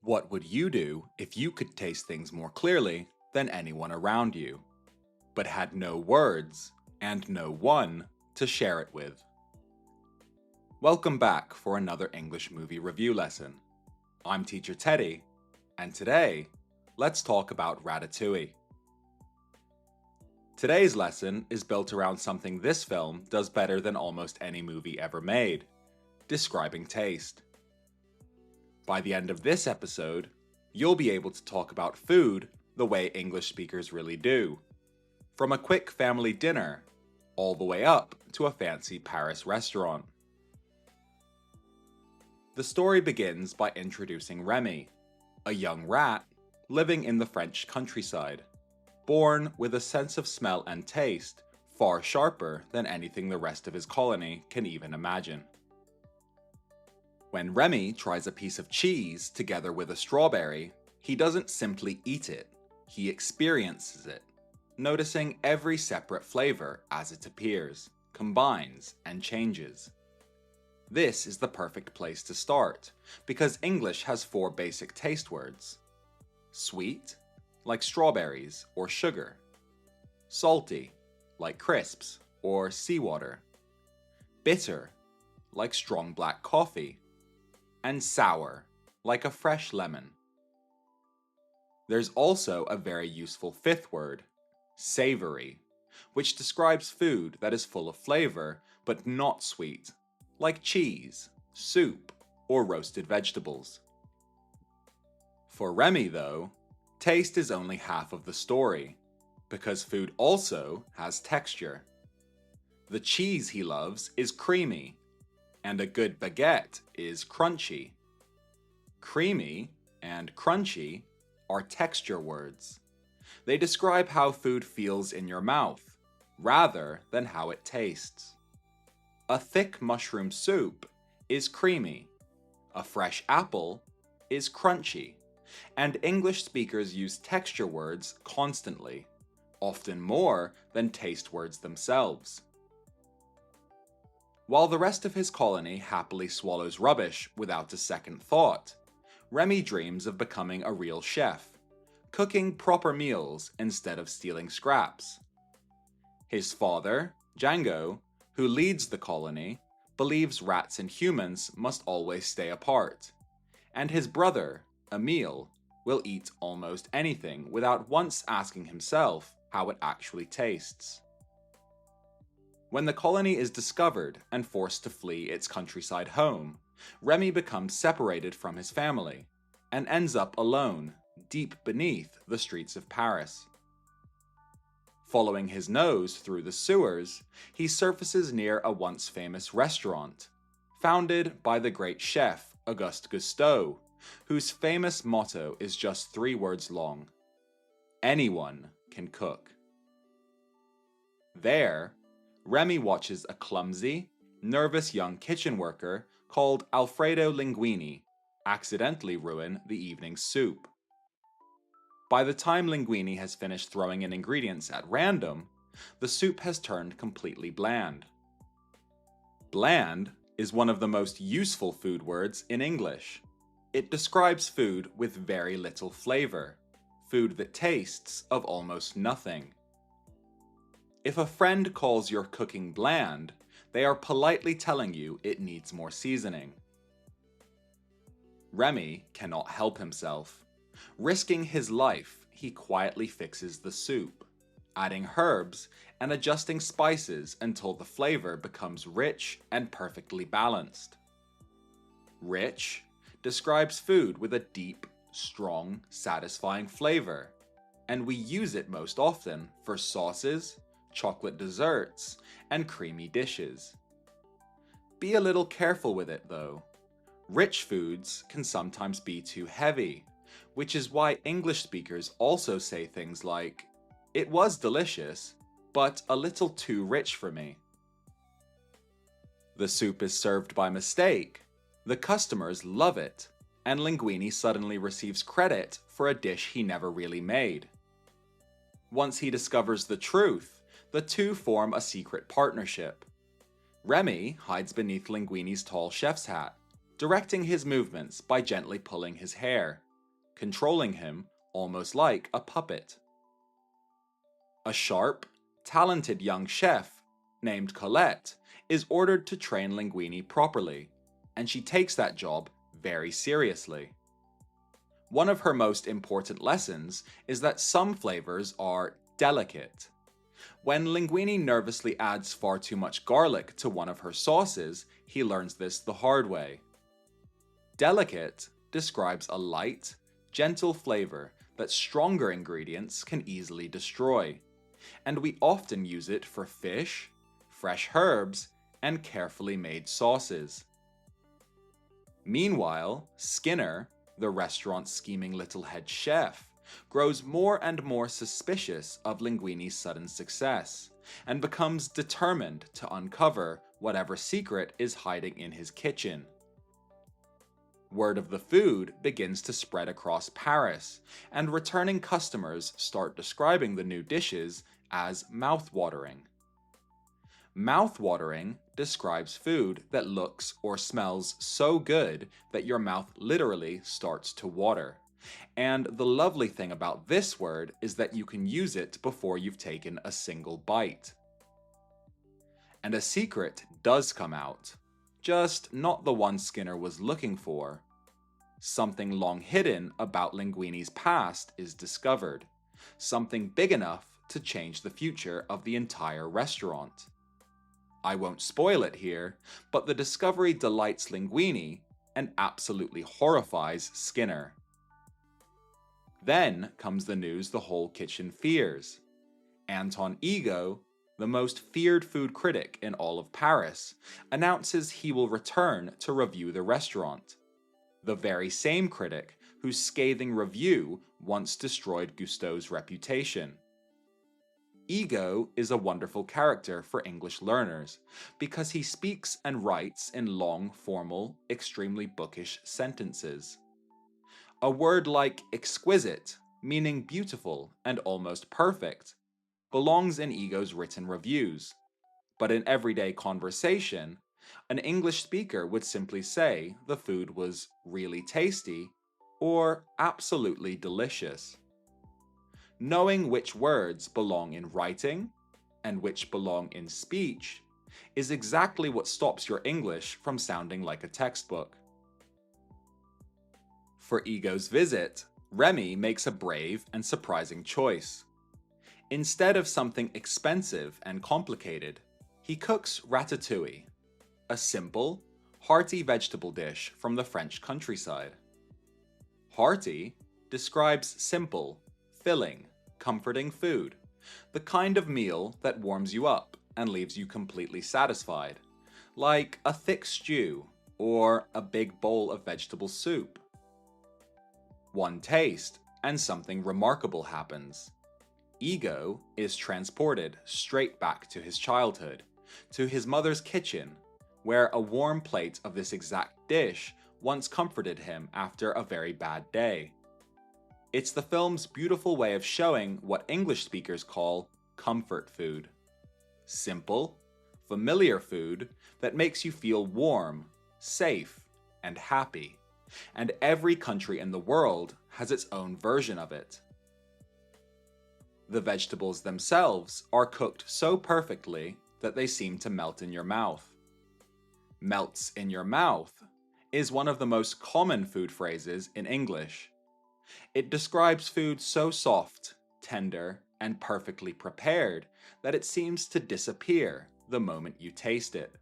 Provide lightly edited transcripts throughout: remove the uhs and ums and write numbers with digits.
What would you do if you could taste things more clearly than anyone around you, but had no words and no one to share it with? Welcome back for another English movie review lesson. I'm Teacher Teddy, and today, let's talk about Ratatouille. Today's lesson is built around something this film does better than almost any movie ever made: describing taste. By the end of this episode, you'll be able to talk about food the way English speakers really do, from a quick family dinner all the way up to a fancy Paris restaurant. The story begins by introducing Remy, a young rat living in the French countryside, born with a sense of smell and taste far sharper than anything the rest of his colony can even imagine. When Remy tries a piece of cheese together with a strawberry, he doesn't simply eat it, he experiences it, noticing every separate flavor as it appears, combines, and changes. This is the perfect place to start, because English has 4 basic taste words: sweet, like strawberries or sugar; salty, like crisps or seawater; bitter, like strong black coffee; and sour, like a fresh lemon. There's also a very useful 5th word, savoury, which describes food that is full of flavour but not sweet, like cheese, soup, or roasted vegetables. For Remy, though, taste is only half of the story, because food also has texture. The cheese he loves is creamy, and a good baguette is crunchy. Creamy and crunchy are texture words. They describe how food feels in your mouth, rather than how it tastes. A thick mushroom soup is creamy. A fresh apple is crunchy. And English speakers use texture words constantly, often more than taste words themselves. While the rest of his colony happily swallows rubbish without a second thought, Remy dreams of becoming a real chef, cooking proper meals instead of stealing scraps. His father, Django, who leads the colony, believes rats and humans must always stay apart, and his brother, Emile, will eat almost anything without once asking himself how it actually tastes. When the colony is discovered and forced to flee its countryside home, Remy becomes separated from his family and ends up alone, deep beneath the streets of Paris. Following his nose through the sewers, he surfaces near a once famous restaurant, founded by the great chef Auguste Gusteau, whose famous motto is just 3 words long: anyone can cook. There, Remy watches a clumsy, nervous young kitchen worker called Alfredo Linguini accidentally ruin the evening's soup. By the time Linguini has finished throwing in ingredients at random, the soup has turned completely bland. Bland is one of the most useful food words in English. It describes food with very little flavor, food that tastes of almost nothing. If a friend calls your cooking bland, they are politely telling you it needs more seasoning. Remy cannot help himself. Risking his life, he quietly fixes the soup, adding herbs and adjusting spices until the flavor becomes rich and perfectly balanced. Rich describes food with a deep, strong, satisfying flavor, and we use it most often for sauces, chocolate desserts, and creamy dishes. Be a little careful with it though. Rich foods can sometimes be too heavy, which is why English speakers also say things like, "It was delicious, but a little too rich for me." The soup is served by mistake. The customers love it, and Linguini suddenly receives credit for a dish he never really made. Once he discovers the truth, the two form a secret partnership. Remy hides beneath Linguini's tall chef's hat, directing his movements by gently pulling his hair, controlling him almost like a puppet. A sharp, talented young chef named Colette is ordered to train linguini properly, and she takes that job very seriously. One of her most important lessons is that some flavors are delicate. When Linguini nervously adds far too much garlic to one of her sauces, he learns this the hard way. Delicate describes a light, gentle flavor that stronger ingredients can easily destroy, and we often use it for fish, fresh herbs, and carefully made sauces. Meanwhile, Skinner, the restaurant's scheming little head chef, grows more and more suspicious of Linguini's sudden success, and becomes determined to uncover whatever secret is hiding in his kitchen. Word of the food begins to spread across Paris, and returning customers start describing the new dishes as mouth-watering. Mouth-watering describes food that looks or smells so good that your mouth literally starts to water. And the lovely thing about this word is that you can use it before you've taken a single bite. And a secret does come out, just not the one Skinner was looking for. Something long hidden about Linguini's past is discovered, something big enough to change the future of the entire restaurant. I won't spoil it here, but the discovery delights Linguini and absolutely horrifies Skinner. Then comes the news the whole kitchen fears. Anton Ego, the most feared food critic in all of Paris, announces he will return to review the restaurant. The very same critic whose scathing review once destroyed Gusteau's reputation. Ego is a wonderful character for English learners because he speaks and writes in long, formal, extremely bookish sentences. A word like exquisite, meaning beautiful and almost perfect, belongs in Ego's written reviews, but in everyday conversation, an English speaker would simply say the food was really tasty or absolutely delicious. Knowing which words belong in writing and which belong in speech is exactly what stops your English from sounding like a textbook. For Ego's visit, Remy makes a brave and surprising choice. Instead of something expensive and complicated, he cooks ratatouille, a simple, hearty vegetable dish from the French countryside. Hearty describes simple, filling, comforting food, the kind of meal that warms you up and leaves you completely satisfied, like a thick stew or a big bowl of vegetable soup. One taste, and something remarkable happens. Ego is transported straight back to his childhood, to his mother's kitchen, where a warm plate of this exact dish once comforted him after a very bad day. It's the film's beautiful way of showing what English speakers call comfort food. Simple, familiar food that makes you feel warm, safe, and happy. And every country in the world has its own version of it. The vegetables themselves are cooked so perfectly that they seem to melt in your mouth. Melts in your mouth is one of the most common food phrases in English. It describes food so soft, tender, and perfectly prepared that it seems to disappear the moment you taste it.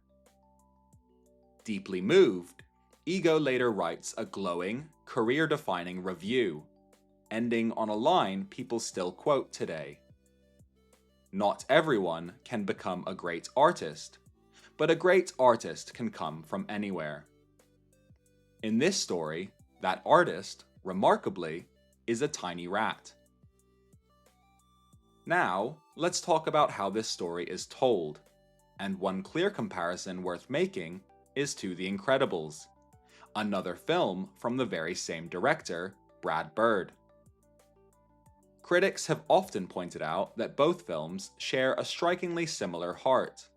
Deeply moved, Ego later writes a glowing, career-defining review, ending on a line people still quote today. Not everyone can become a great artist, but a great artist can come from anywhere. In this story, that artist, remarkably, is a tiny rat. Now, let's talk about how this story is told, and one clear comparison worth making is to The Incredibles, another film from the very same director, Brad Bird. Critics have often pointed out that both films share a strikingly similar heart,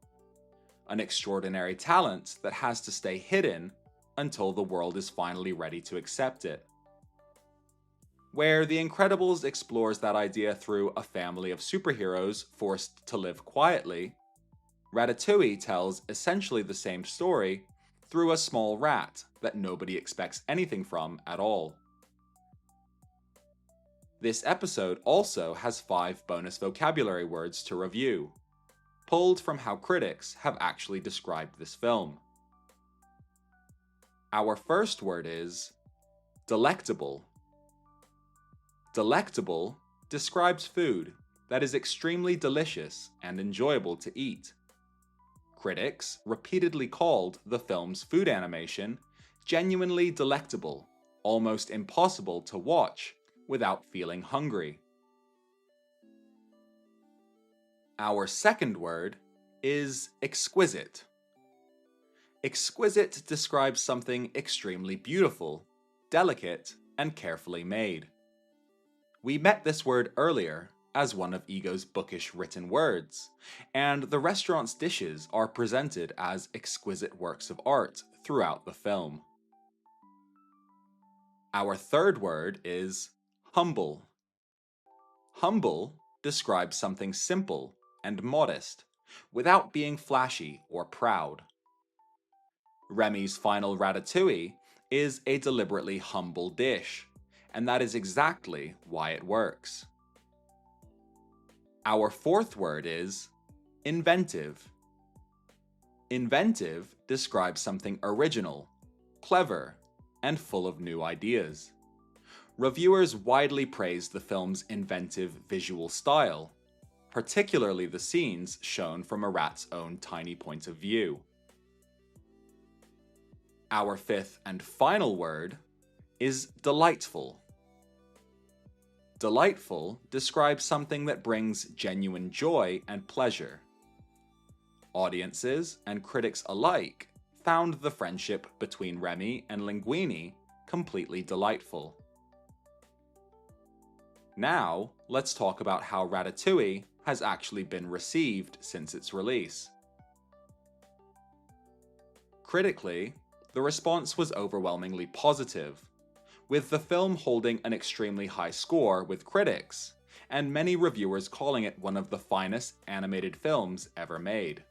an extraordinary talent that has to stay hidden until the world is finally ready to accept it. where The Incredibles explores that idea through a family of superheroes forced to live quietly, Ratatouille tells essentially the same story through a small rat that nobody expects anything from at all. This episode also has 5 bonus vocabulary words to review, pulled from how critics have actually described this film. Our first word is delectable. Delectable describes food that is extremely delicious and enjoyable to eat. Critics repeatedly called the film's food animation genuinely delectable, almost impossible to watch without feeling hungry. Our second word is exquisite. Exquisite describes something extremely beautiful, delicate, and carefully made. We met this word earlier as one of Ego's bookish written words, and the restaurant's dishes are presented as exquisite works of art throughout the film. Our third word is humble. Humble describes something simple and modest, without being flashy or proud. Remy's final ratatouille is a deliberately humble dish, and that is exactly why it works. Our fourth word is inventive. Inventive describes something original, clever, and full of new ideas. Reviewers widely praised the film's inventive visual style, particularly the scenes shown from a rat's own tiny point of view. Our fifth and final word is delightful. Delightful describes something that brings genuine joy and pleasure. Audiences and critics alike found the friendship between Remy and Linguini completely delightful. Now, let's talk about how Ratatouille has actually been received since its release. Critically, the response was overwhelmingly positive, with the film holding an extremely high score with critics, and many reviewers calling it one of the finest animated films ever made.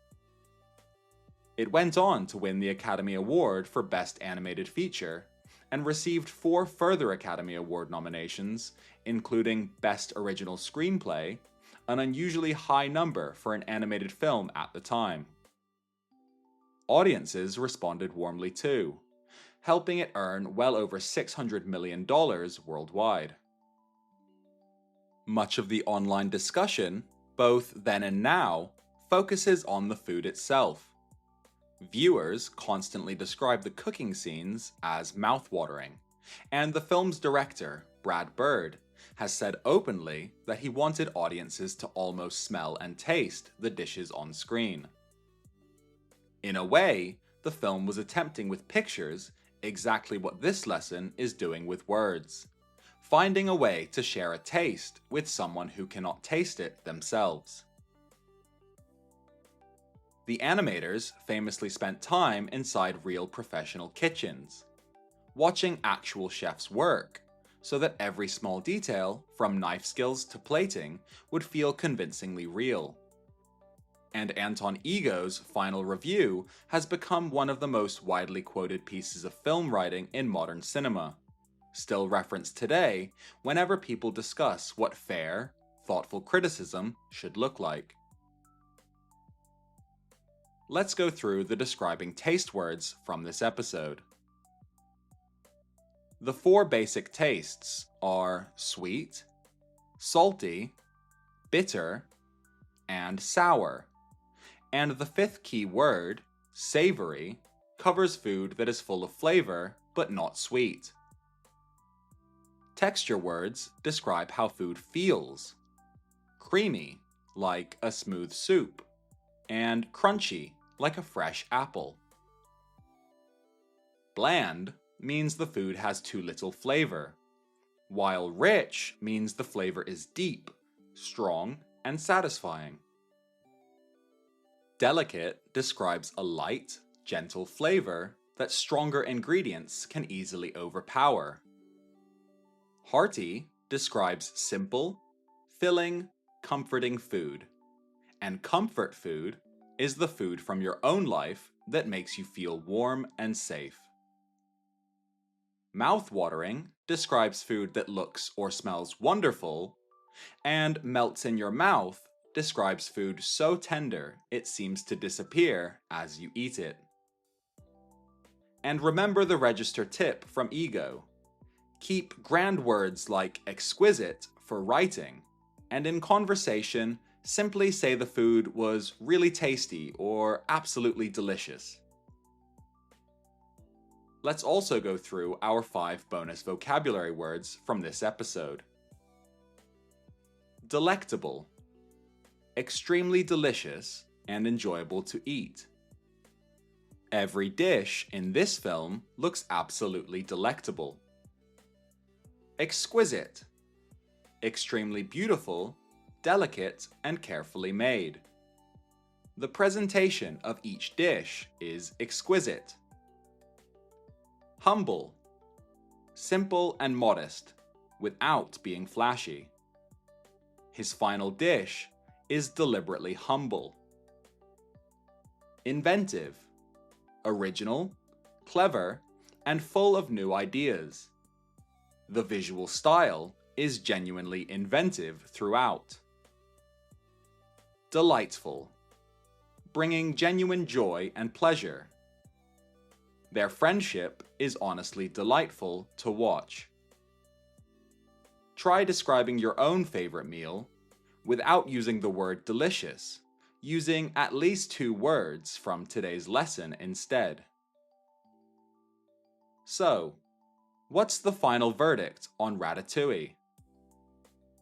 It went on to win the Academy Award for Best Animated Feature, and received 4 further Academy Award nominations, including Best Original Screenplay, an unusually high number for an animated film at the time. Audiences responded warmly too, helping it earn well over $600 million worldwide. Much of the online discussion, both then and now, focuses on the food itself. Viewers constantly describe the cooking scenes as mouthwatering, and the film's director, Brad Bird, has said openly that he wanted audiences to almost smell and taste the dishes on screen. In a way, the film was attempting with pictures exactly what this lesson is doing with words, finding a way to share a taste with someone who cannot taste it themselves. The animators famously spent time inside real professional kitchens, watching actual chefs work, so that every small detail, from knife skills to plating, would feel convincingly real. And Anton Ego's final review has become one of the most widely quoted pieces of film writing in modern cinema, still referenced today whenever people discuss what fair, thoughtful criticism should look like. Let's go through the describing taste words from this episode. The 4 basic tastes are sweet, salty, bitter, and sour, and the 5th key word, savoury, covers food that is full of flavour but not sweet. Texture words describe how food feels: creamy, like a smooth soup, and crunchy, like a fresh apple. Bland means the food has too little flavor, while rich means the flavor is deep, strong, and satisfying. Delicate describes a light, gentle flavor that stronger ingredients can easily overpower. Hearty describes simple, filling, comforting food. And comfort food is the food from your own life that makes you feel warm and safe. Mouth-watering describes food that looks or smells wonderful, and melts in your mouth describes food so tender it seems to disappear as you eat it. And remember the register tip from Ego. Keep grand words like exquisite for writing, and in conversation, simply say the food was really tasty or absolutely delicious. Let's also go through our 5 bonus vocabulary words from this episode. Delectable. Extremely delicious and enjoyable to eat. Every dish in this film looks absolutely delectable. Exquisite. Extremely beautiful, delicate, and carefully made. The presentation of each dish is exquisite. Humble. Simple and modest, without being flashy. His final dish is deliberately humble. Inventive. Original, clever, and full of new ideas. The visual style is genuinely inventive throughout. Delightful. Bringing genuine joy and pleasure. Their friendship is honestly delightful to watch. Try describing your own favorite meal without using the word delicious, using at least 2 words from today's lesson instead. So, what's the final verdict on Ratatouille?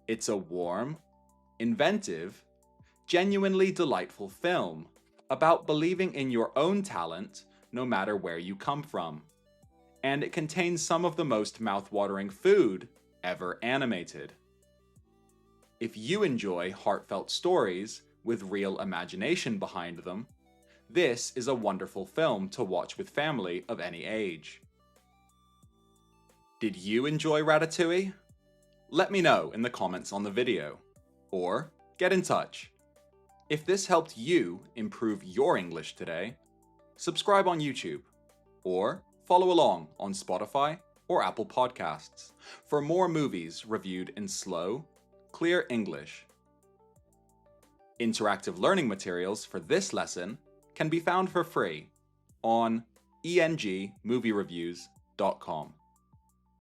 It's a warm, inventive, genuinely delightful film about believing in your own talent no matter where you come from. And it contains some of the most mouth-watering food ever animated. If you enjoy heartfelt stories with real imagination behind them, this is a wonderful film to watch with family of any age. Did you enjoy Ratatouille? Let me know in the comments on the video, or get in touch. If this helped you improve your English today, subscribe on YouTube, or follow along on Spotify or Apple Podcasts for more movies reviewed in slow, clear English. Interactive learning materials for this lesson can be found for free on engmoviereviews.com.